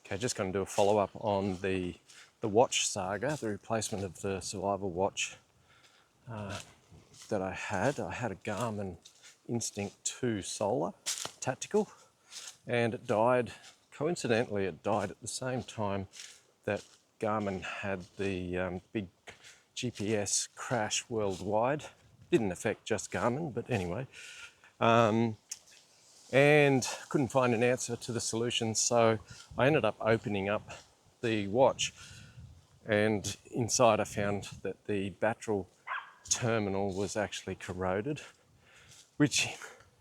Okay, just going to do a follow-up on the watch saga, the replacement of the survival watch that I had. I had a Garmin Instinct 2 Solar Tactical, and it died. Coincidentally, it died at the same time that Garmin had the big GPS crash worldwide. Didn't affect just Garmin, but anyway. And couldn't find an answer to the solution, so I ended up opening up the watch, and inside I found that the battery terminal was actually corroded, which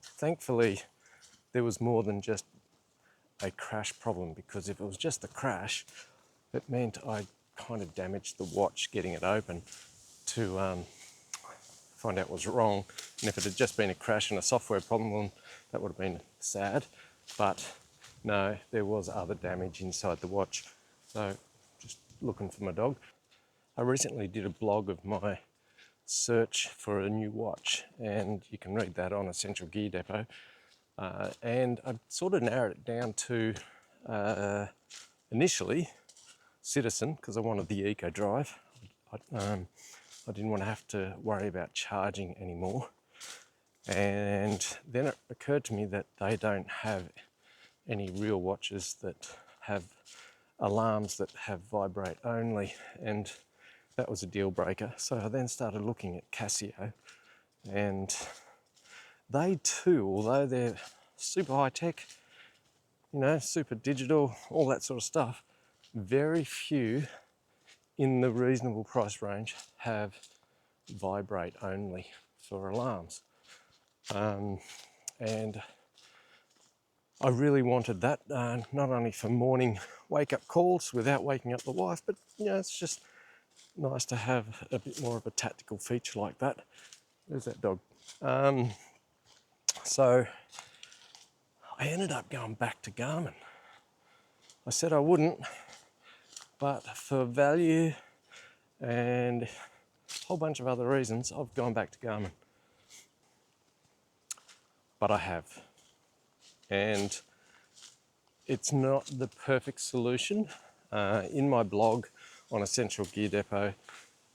thankfully there was more than just a crash problem, because if it was just a crash, it meant I kind of damaged the watch getting it open to find out what was wrong. And if it had just been a crash and a software problem, well, that would have been sad. But no, there was other damage inside the watch. So just looking for my dog. I recently did a blog of my search for a new watch, and you can read that on Essential Gear Depot. And I sort of narrowed it down to initially Citizen, because I wanted the Eco Drive. I didn't want to have to worry about charging anymore. And then it occurred to me that they don't have any real watches that have alarms that have vibrate only, and that was a deal breaker. So I then started looking at Casio, and they too, although they're super high tech, you know, super digital, all that sort of stuff, very few in the reasonable price range have vibrate only for alarms. And I really wanted that, not only for morning wake-up calls without waking up the wife, but you know, it's just nice to have a bit more of a tactical feature like that. There's that dog. So I ended up going back to Garmin. I said I wouldn't, but for value and a whole bunch of other reasons, I've gone back to Garmin. But I have. And it's not the perfect solution. In my blog on Essential Gear Depot,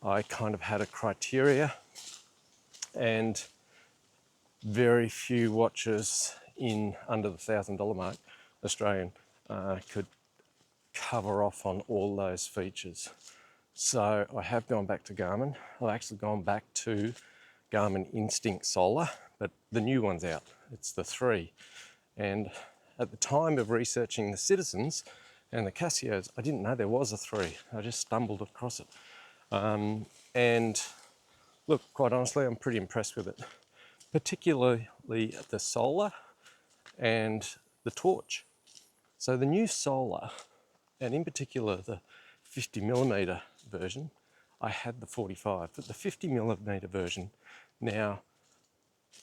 I kind of had a criteria, and very few watches in under the $1,000 mark, Australian, could cover off on all those features. So I have gone back to Garmin. I've actually gone back to Garmin Instinct Solar, but the new one's out. It's the 3. And at the time of researching the Citizens and the Casios, I didn't know there was a 3. I just stumbled across it. And look, quite honestly, I'm pretty impressed with it, particularly the Solar and the Torch. So the new Solar, and in particular the 50mm version, I had the 45, but the 50mm version now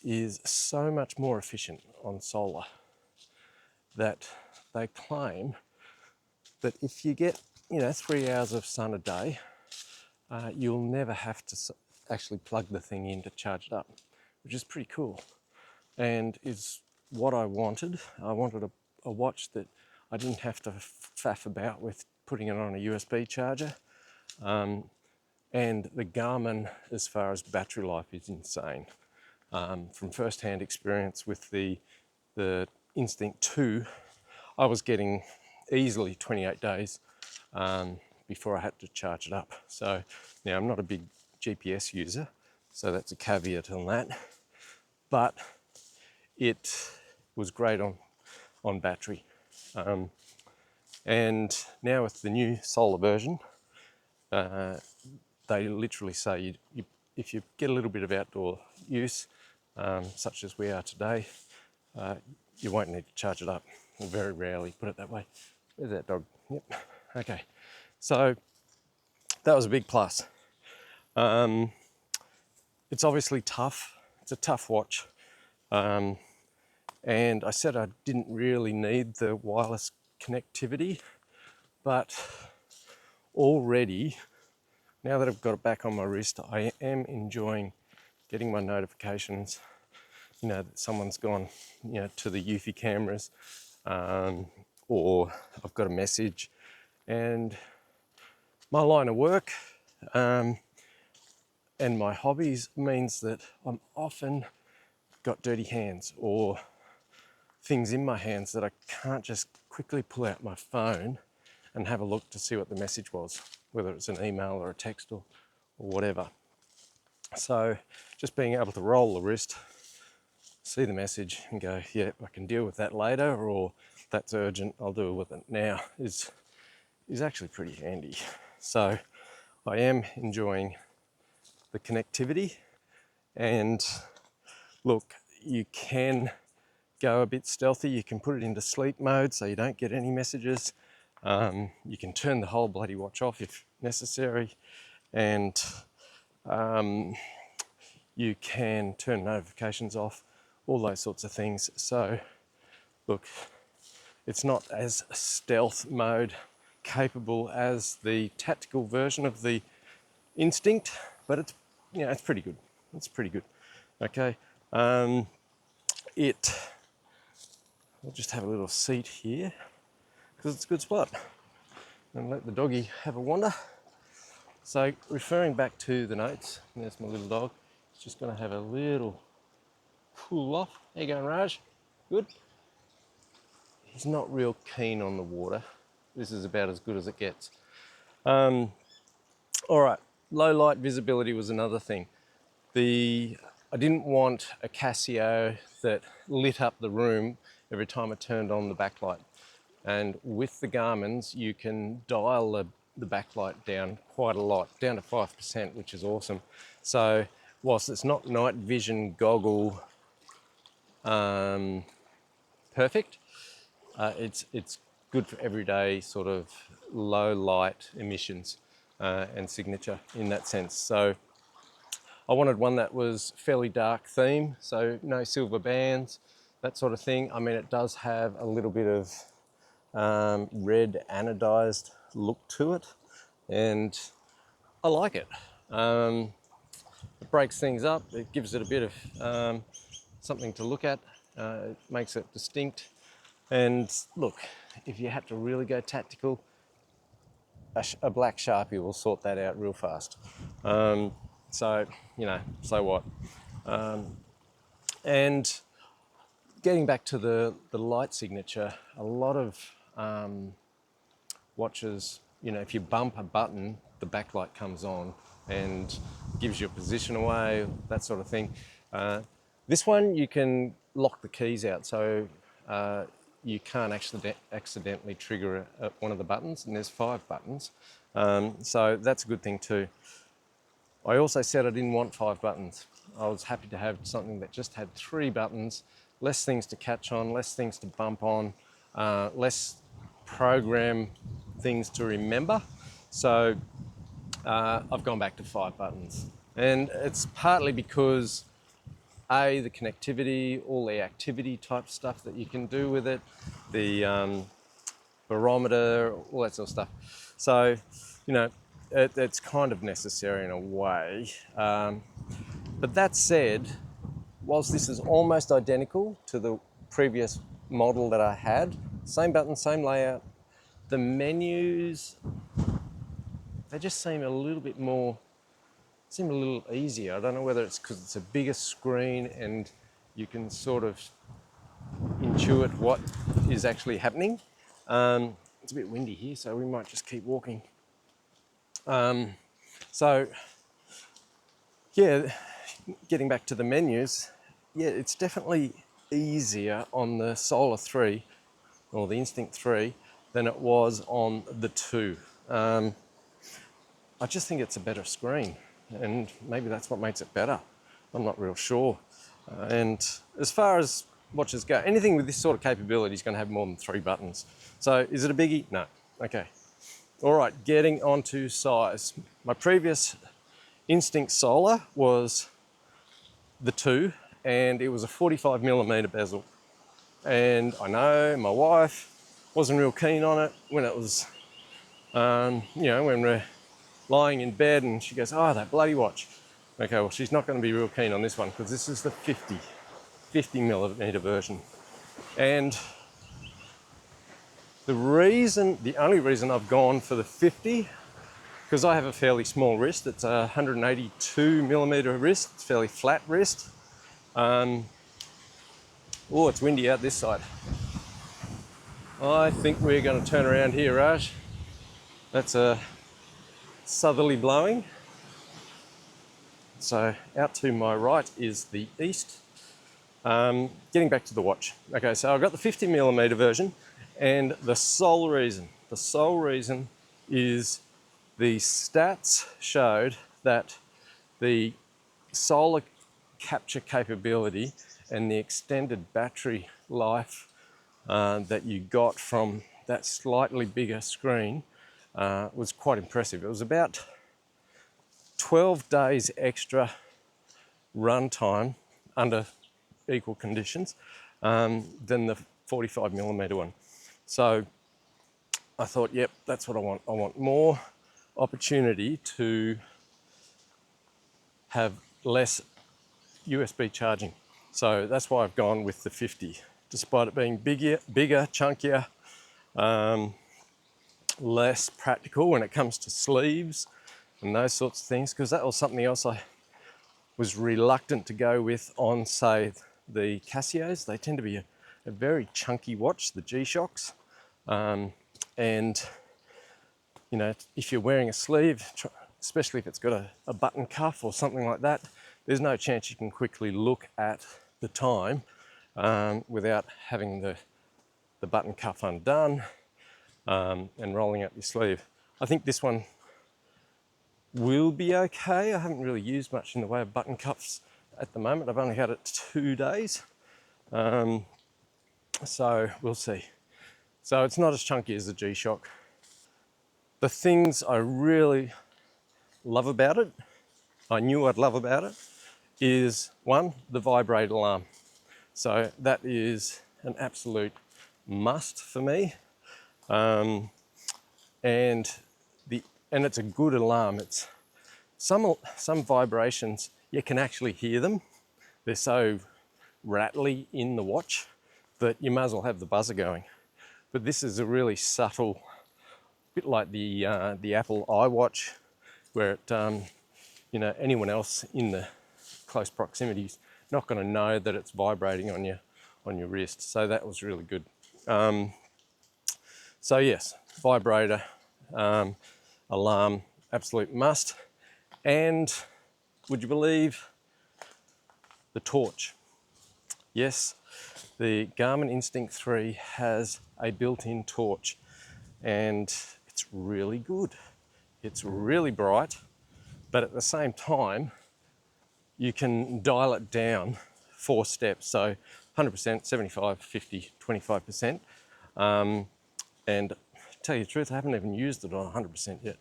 is so much more efficient on solar that they claim that if you get, you know, 3 hours of sun a day, you'll never have to actually plug the thing in to charge it up, which is pretty cool and is what I wanted. I wanted a watch that I didn't have to faff about with putting it on a USB charger. And the Garmin, as far as battery life, is insane. From first-hand experience with the Instinct 2, I was getting easily 28 days before I had to charge it up. So now I'm not a big GPS user, so that's a caveat on that. But it was great on battery. And now with the new solar version, they literally say if you get a little bit of outdoor use, such as we are today, you won't need to charge it up, or very rarely, put it that way. There's that dog. Yep. Okay. So that was a big plus. It's obviously tough. It's a tough watch. And I said I didn't really need the wireless connectivity, but already, now that I've got it back on my wrist, I am enjoying getting my notifications, you know, that someone's gone, you know, to the Eufy cameras, or I've got a message, and my line of work and my hobbies means that I'm often got dirty hands or things in my hands that I can't just quickly pull out my phone and have a look to see what the message was, whether it's an email or a text or whatever. So just being able to roll the wrist, see the message and go, yeah, I can deal with that later, or that's urgent, I'll deal with it now, is actually pretty handy. So I am enjoying the connectivity. And look, you can go a bit stealthy. You can put it into sleep mode so you don't get any messages. You can turn the whole bloody watch off if necessary, and you can turn notifications off, all those sorts of things. So look, it's not as stealth mode capable as the tactical version of the Instinct, but it's, you know, it's pretty good. It's pretty good. Okay. I'll just have a little seat here because it's a good spot, and let the doggy have a wander. So referring back to the notes, there's my little dog. He's just going to have a little cool off. How you going, Raj? Good? He's not real keen on the water. This is about as good as it gets. All right, low light visibility was another thing. I didn't want a Casio that lit up the room every time I turned on the backlight. And with the Garmin's, you can dial the backlight down quite a lot, down to 5%, which is awesome. So whilst it's not night vision goggle perfect, it's good for everyday sort of low light emissions and signature in that sense. So I wanted one that was fairly dark theme, so no silver bands, that sort of thing. I mean, it does have a little bit of red anodized look to it, and I like it. It breaks things up, it gives it a bit of something to look at, it makes it distinct. And look, if you had to really go tactical, a black Sharpie will sort that out real fast. So, you know, so what? And getting back to the light signature, a lot of watches, you know, if you bump a button, the backlight comes on and gives your position away, that sort of thing. This one, you can lock the keys out, so you can't accidentally trigger one of the buttons, and there's 5 buttons. So that's a good thing too. I also said I didn't want 5 buttons. I was happy to have something that just had 3 buttons, less things to catch on, less things to bump on, less program things to remember. So I've gone back to 5 buttons. And it's partly because the connectivity, all the activity type stuff that you can do with it, the barometer, all that sort of stuff. So, you know, it's kind of necessary in a way. But that said, whilst this is almost identical to the previous model that I had, same button, same layout, the menus, they just seem a little bit more, seem a little easier. I don't know whether it's because it's a bigger screen and you can sort of intuit what is actually happening. It's a bit windy here, so we might just keep walking. So, yeah, getting back to the menus, yeah, it's definitely easier on the Solar 3 or the Instinct 3 than it was on the 2. I just think it's a better screen, and maybe that's what makes it better. I'm not real sure. And as far as watches go, anything with this sort of capability is going to have more than 3 buttons. So is it a biggie? No. Okay. All right, getting on to size. My previous Instinct Solar was the 2, and it was a 45mm bezel. And I know my wife wasn't real keen on it when it was, you know, when we're lying in bed and she goes, oh, that bloody watch. Okay, well, she's not going to be real keen on this one because this is the 50mm version. And The only reason I've gone for the 50, because I have a fairly small wrist. It's a 182 millimeter wrist. It's a fairly flat wrist. Oh, it's windy out this side. I think we're going to turn around here, Raj. That's a southerly blowing. So out to my right is the east. Getting back to the watch. Okay, so I've got the 50 millimeter version, and the sole reason is the stats showed that the solar capture capability and the extended battery life that you got from that slightly bigger screen was quite impressive. It was about 12 days extra run time under equal conditions than the 45 millimeter one. So I thought, yep, that's what I want. I want more opportunity to have less USB charging. So that's why I've gone with the 50, despite it being bigger, chunkier, less practical when it comes to sleeves and those sorts of things, because that was something else I was reluctant to go with on, say, the Casios. They tend to be a very chunky watch, the G-Shocks. And, you know, if you're wearing a sleeve, especially if it's got a button cuff or something like that, there's no chance you can quickly look at the time without having the button cuff undone and rolling up your sleeve. I think this one will be okay. I haven't really used much in the way of button cuffs at the moment. I've only had it 2 days. So we'll see. So it's not as chunky as the G-Shock. The things I really love about it, I knew I'd love about it, is one, the vibrate alarm. So that is an absolute must for me. And it's a good alarm. It's some vibrations, you can actually hear them. They're so rattly in the watch that you may as well have the buzzer going. But this is a really subtle, bit like the Apple iWatch, where it, you know, anyone else in the close proximity is not going to know that it's vibrating on your wrist. So that was really good. So yes, vibrator, alarm, absolute must. And would you believe the torch? Yes, the Garmin Instinct 3 has a built-in torch, and it's really good. It's really bright, but at the same time, you can dial it down 4 steps. So 100%, 75, 50, 25%. And to tell you the truth, I haven't even used it on 100% yet.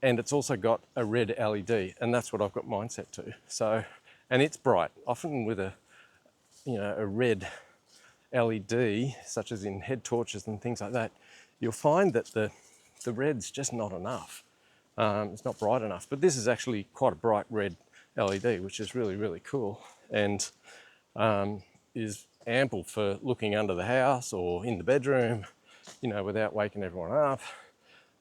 And it's also got a red LED, and that's what I've got mine set to. So, and it's bright. Often with a red LED, such as in head torches and things like that, you'll find that the red's just not enough. It's not bright enough. But this is actually quite a bright red LED, which is really, really cool, and is ample for looking under the house or in the bedroom, you know, without waking everyone up.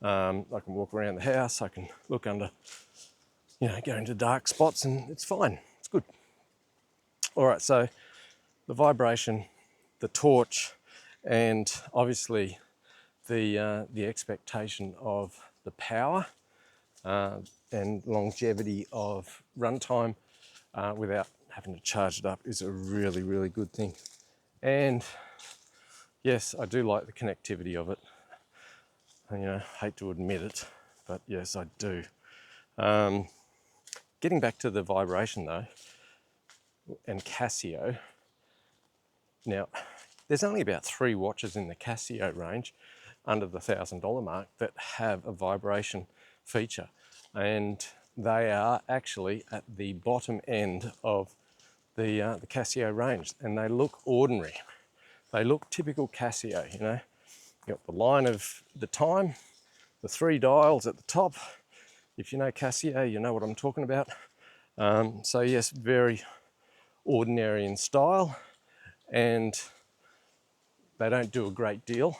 I can walk around the house, I can look under, you know, go into dark spots, and it's fine, it's good. All right, so the vibration, the torch, and obviously the expectation of the power and longevity of runtime without having to charge it up is a really, really good thing. And yes, I do like the connectivity of it. You know, hate to admit it, but yes, I do. Getting back to the vibration though, and Casio. Now, there's only about 3 watches in the Casio range under the $1,000 mark that have a vibration feature, and they are actually at the bottom end of the Casio range, and they look ordinary. They look typical Casio, you know. You've got the line of the time, the 3 dials at the top. If you know Casio, you know what I'm talking about. So yes, very ordinary in style, and they don't do a great deal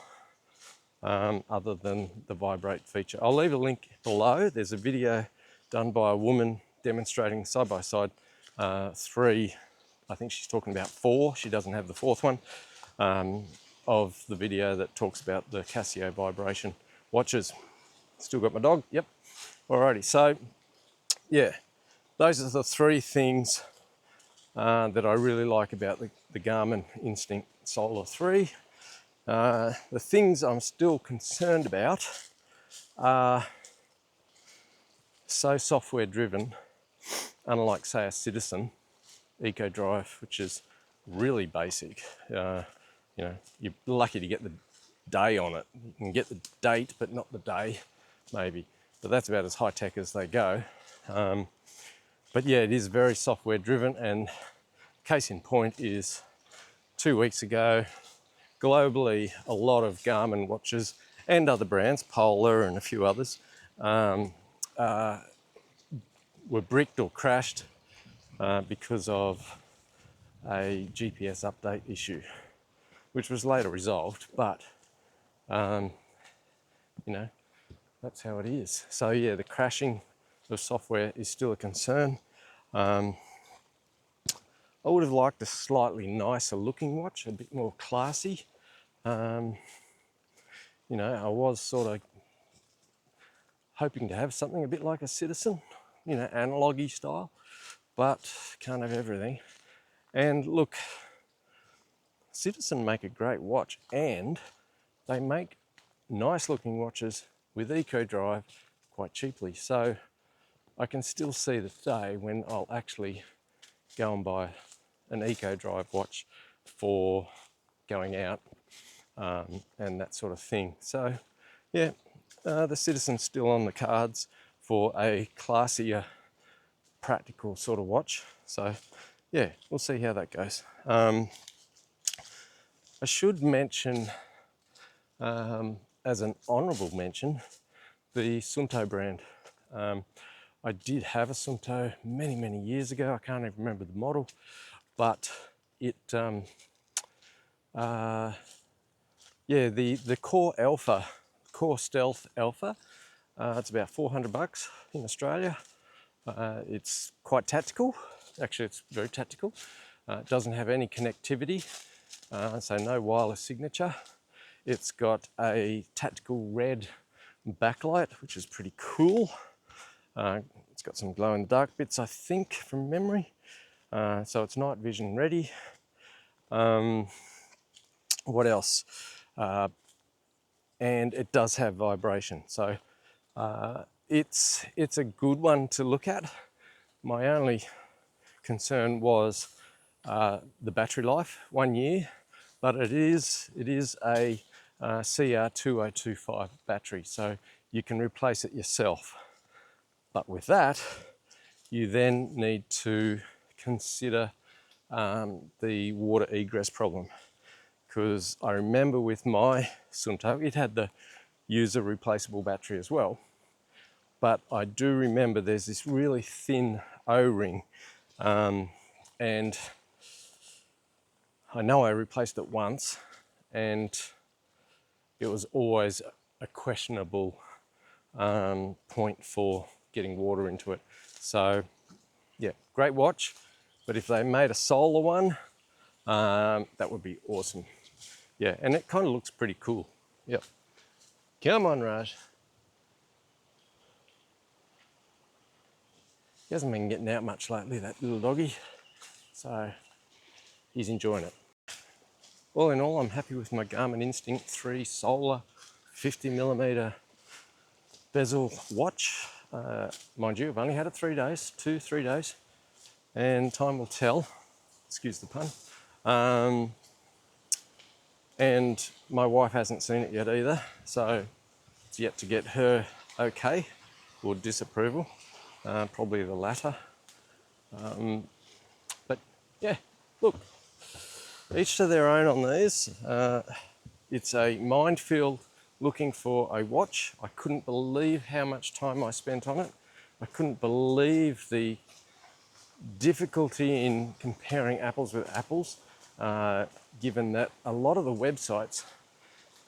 other than the vibrate feature. I'll leave a link below. There's a video done by a woman demonstrating side-by-side 3, I think she's talking about 4, she doesn't have the 4th one, of the video that talks about the Casio Vibration watches. Still got my dog, yep. Alrighty, so yeah, those are the 3 things that I really like about the Garmin Instinct Solar 3. The things I'm still concerned about are so software driven, unlike say a Citizen Eco Drive, which is really basic. You know, you're lucky to get the day on it. You can get the date, but not the day, maybe. But that's about as high tech as they go. But yeah, it is very software driven, and case in point is 2 weeks ago, globally, a lot of Garmin watches and other brands, Polar and a few others, were bricked or crashed because of a GPS update issue, which was later resolved, but you know, that's how it is. So yeah, the crashing of software is still a concern. I would have liked a slightly nicer looking watch, a bit more classy. You know, I was sort of hoping to have something a bit like a Citizen, you know, analogy style, but can't have everything. And look, Citizen make a great watch, and they make nice looking watches with Eco Drive quite cheaply. So I can still see the day when I'll actually go and buy an Eco Drive watch for going out and that sort of thing. So yeah, the Citizen's still on the cards for a classier, practical sort of watch. So yeah, we'll see how that goes. I should mention, as an honourable mention, the Suunto brand. I did have a Suunto many, many years ago. I can't even remember the model, but it, yeah, the Core Alpha, Core Stealth Alpha, it's about $400 in Australia. It's quite tactical. Actually, it's very tactical. It doesn't have any connectivity, so no wireless signature. It's got a tactical red backlight, which is pretty cool. It's got some glow in the dark bits, I think, from memory. So it's night vision ready. What else? And it does have vibration. So it's a good one to look at. My only concern was the battery life, 1 year, but it is a CR2025 battery, so you can replace it yourself. But with that, you then need to consider the water egress problem, because I remember with my Suunto, it had the user replaceable battery as well, but I do remember there's this really thin O-ring, and I know I replaced it once, and it was always a questionable point for getting water into it. So yeah, great watch, but if they made a solar one, that would be awesome. Yeah, and it kind of looks pretty cool. Yep. Come on, Raj. He hasn't been getting out much lately, that little doggy, so he's enjoying it. All in all, I'm happy with my Garmin Instinct 3 Solar 50mm bezel watch. Mind you, I've only had it 3 days, 3 days, and time will tell, excuse the pun. And my wife hasn't seen it yet either, so it's yet to get her okay or disapproval, probably the latter. But yeah, look, each to their own on these. It's a minefield looking for a watch. I couldn't believe how much time I spent on it. I couldn't believe the difficulty in comparing apples with apples. given that a lot of the websites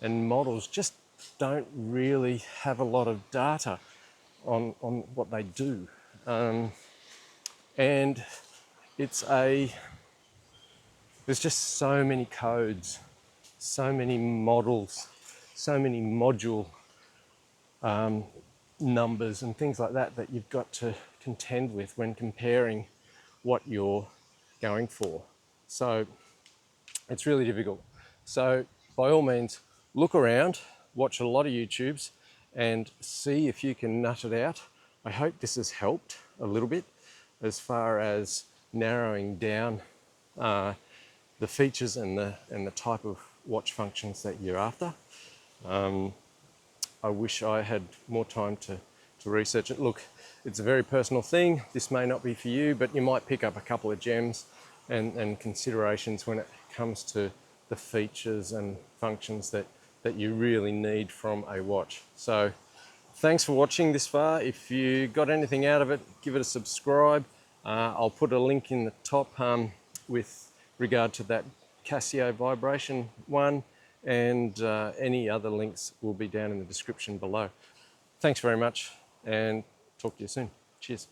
and models just don't really have a lot of data on what they do. And there's just so many codes, so many models, so many module numbers and things like that that you've got to contend with when comparing what you're going for. So it's really difficult. So by all means, look around, watch a lot of YouTubes and see if you can nut it out. I hope this has helped a little bit as far as narrowing down the features and the type of watch functions that you're after. I wish I had more time to research it. Look, it's a very personal thing. This may not be for you, but you might pick up a couple of gems and considerations when it comes to the features and functions that you really need from a watch. So thanks for watching this far. If you got anything out of it, give it a subscribe. I'll put a link in the top with regard to that Casio Vibration one, and any other links will be down in the description below. Thanks very much and talk to you soon. Cheers.